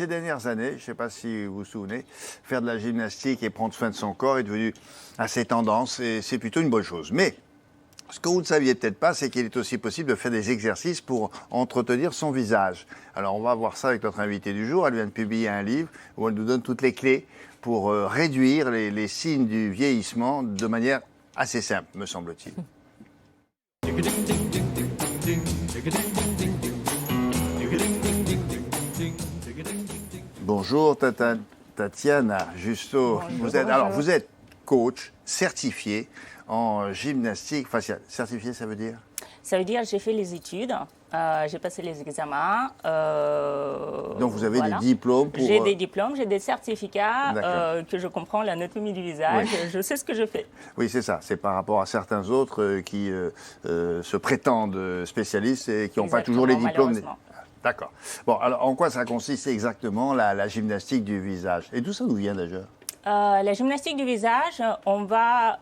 ces dernières années, je ne sais pas si vous vous souvenez, faire de la gymnastique et prendre soin de son corps est devenu assez tendance et c'est plutôt une bonne chose. Mais ce que vous ne saviez peut-être pas, c'est qu'il est aussi possible de faire des exercices pour entretenir son visage. Alors on va voir ça avec notre invitée du jour. Elle vient de publier un livre où elle nous donne toutes les clés pour réduire les signes du vieillissement de manière assez simple, me semble-t-il. Bonjour Tatiana Justo. Vous êtes coach certifié en gymnastique faciale. Certifié, ça veut dire? Ça veut dire que j'ai fait les études, j'ai passé les examens. Donc vous avez voilà. des diplômes pour... J'ai des diplômes, j'ai des certificats que je comprends l'anatomie du visage, Oui. je sais ce que je fais. Oui, c'est ça. C'est par rapport à certains autres qui se prétendent spécialistes et qui n'ont pas toujours les diplômes. D'accord. Bon, alors en quoi ça consiste exactement la gymnastique du visage? Et d'où ça nous vient d'ailleurs? La gymnastique du visage, on va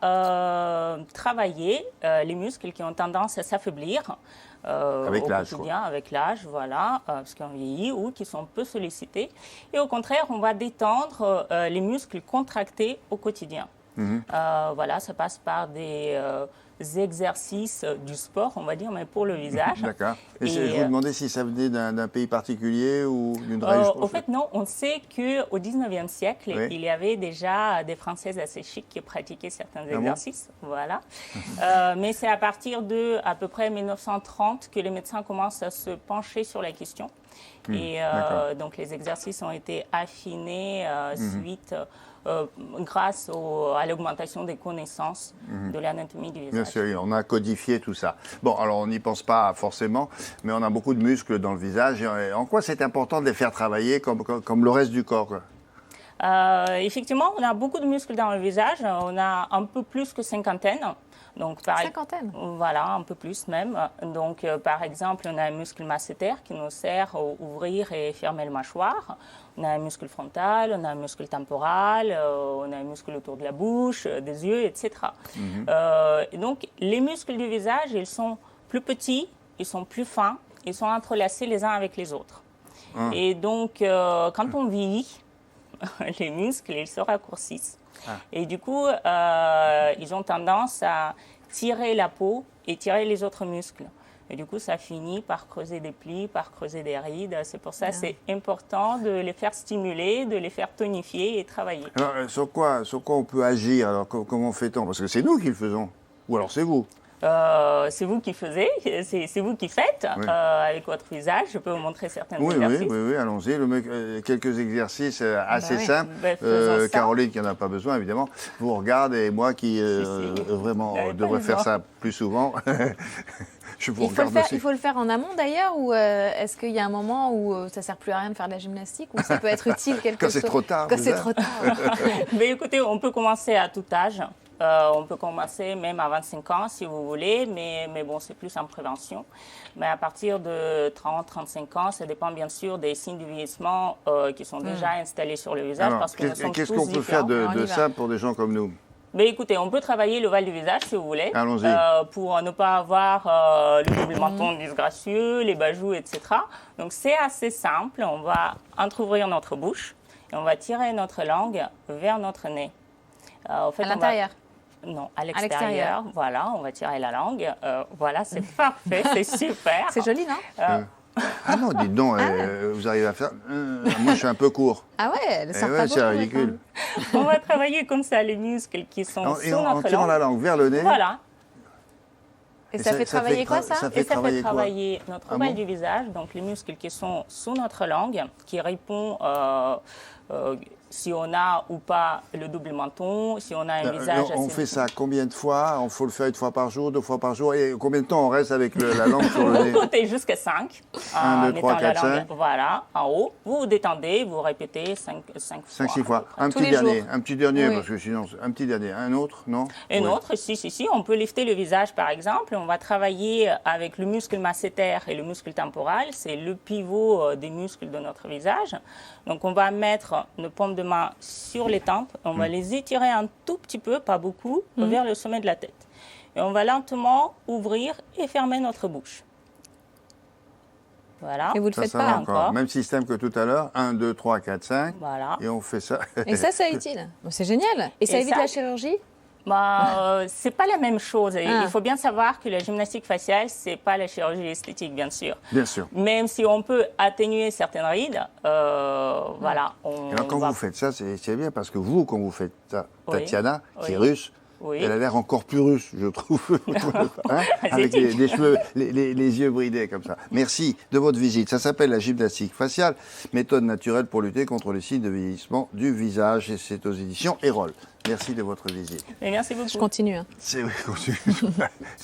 travailler les muscles qui ont tendance à s'affaiblir avec au l'âge, quotidien, avec l'âge, voilà, parce qu'on vieillit ou qui sont peu sollicités. Et au contraire, on va détendre les muscles contractés au quotidien. Voilà, ça passe par des exercices du sport, on va dire, mais pour le visage. D'accord. Et je vous demandais si ça venait d'un pays particulier ou d'une région? Au fait, non. On sait qu'au 19e siècle, oui. il y avait déjà des Françaises assez chics qui pratiquaient certains exercices. Bon? Voilà. Mais c'est à partir de à peu près 1930 que les médecins commencent à se pencher sur la question. Et donc, les exercices ont été affinés suite... grâce à l'augmentation des connaissances de l'anatomie du visage. Bien sûr, on a codifié tout ça. Bon, alors on n'y pense pas forcément, mais on a beaucoup de muscles dans le visage. Et en quoi c'est important de les faire travailler comme le reste du corps, quoi? Effectivement, on a beaucoup de muscles dans le visage. On a un peu plus que cinquantaine. Donc, cinquantaine? Voilà, un peu plus même. Donc, par exemple, on a un muscle masséter qui nous sert à ouvrir et fermer le mâchoire. On a un muscle frontal, on a un muscle temporal, on a un muscle autour de la bouche, des yeux, etc. Et donc, les muscles du visage, ils sont plus petits, ils sont plus fins, ils sont entrelacés les uns avec les autres. Et donc, quand on vieillit, les muscles, ils se raccourcissent. Et du coup, ils ont tendance à tirer la peau et tirer les autres muscles. Et du coup, ça finit par creuser des plis, par creuser des rides. C'est pour ça que c'est important de les faire stimuler, de les faire tonifier et travailler. Alors, sur quoi on peut agir? Alors, comment fait-on? Parce que c'est nous qui le faisons. Ou alors c'est vous? C'est vous qui faisiez, c'est vous qui faites avec votre visage. Je peux vous montrer certains exercices. Oui, allons-y. Quelques exercices assez simples. Caroline, qui n'en a pas besoin, évidemment, vous regarde et moi qui vraiment devrais faire ça plus souvent. Je vous regarde aussi. Il faut le faire en amont d'ailleurs, ou est-ce qu'il y a un moment où ça ne sert plus à rien de faire de la gymnastique, ou ça peut être utile Quand c'est trop tard. Quand c'est trop tard. Mais écoutez, on peut commencer à tout âge. On peut commencer même à 25 ans si vous voulez, mais bon, c'est plus en prévention. Mais à partir de 30-35 ans, ça dépend bien sûr des signes du vieillissement qui sont déjà installés sur le visage. Alors, qu'est-ce qu'on peut faire de ça pour des gens comme nous? Mais écoutez, on peut travailler l'ovale du visage si vous voulez. Allons-y. Pour ne pas avoir le double menton disgracieux, les bajoux, etc. Donc c'est assez simple. On va entrouvrir notre bouche et on va tirer notre langue vers notre nez. À l'intérieur? Non, à l'extérieur. Voilà, on va tirer la langue. Voilà, c'est parfait, c'est super. C'est joli, non? Ah non, dites donc, vous arrivez à faire... moi, je suis un peu court. Ah ouais, elle sort pas beaucoup. C'est ridicule. On va travailler comme ça les muscles qui sont sous notre langue. En tirant la langue vers le nez. Voilà. Et ça fait travailler quoi, ça? Ça fait travailler notre ovale du visage, donc les muscles qui sont sous notre langue, qui répondent si on a ou pas le double menton, si on a un visage assez... On fait ça combien de fois? Il faut le faire 1 fois par jour, 2 fois par jour? Et combien de temps on reste avec la langue sur le nez? Vous comptez jusqu'à 5. 1, 2, 3, 4, 5. Voilà, en haut. Vous vous détendez, vous répétez 5 fois. 5-6 fois. Un petit dernier, parce que sinon, un petit dernier. Un autre, non? Un autre, si. On peut lifter le visage, par exemple. On va travailler avec le muscle masséter et le muscle temporal. C'est le pivot des muscles de notre visage. Donc, on va mettre nos paumes de main sur les tempes. On va les étirer un tout petit peu, pas beaucoup, vers le sommet de la tête. Et on va lentement ouvrir et fermer notre bouche. Voilà. Et vous le Ça, faites ça pas va encore. Même système que tout à l'heure. 1, 2, 3, 4, 5. Voilà. Et on fait ça. Et ça, c'est utile. Bon, c'est génial. Et ça Et évite ça- la chirurgie? C'est pas la même chose. Et Ah. il faut bien savoir que la gymnastique faciale, c'est pas la chirurgie esthétique, bien sûr. Bien sûr. Même si on peut atténuer certaines rides, voilà. Et alors, quand vous faites ça, c'est bien parce que vous, quand vous faites ça, Oui. Tatiana, qui est Oui. russe, Oui. elle a l'air encore plus russe, je trouve. Hein, avec Asiatique. les cheveux, les yeux bridés comme ça. Merci de votre visite. Ça s'appelle la gymnastique faciale, méthode naturelle pour lutter contre les signes de vieillissement du visage. Et c'est aux éditions Erol. Merci de votre visite. Mais merci beaucoup. Je continue. Hein. C'est oui,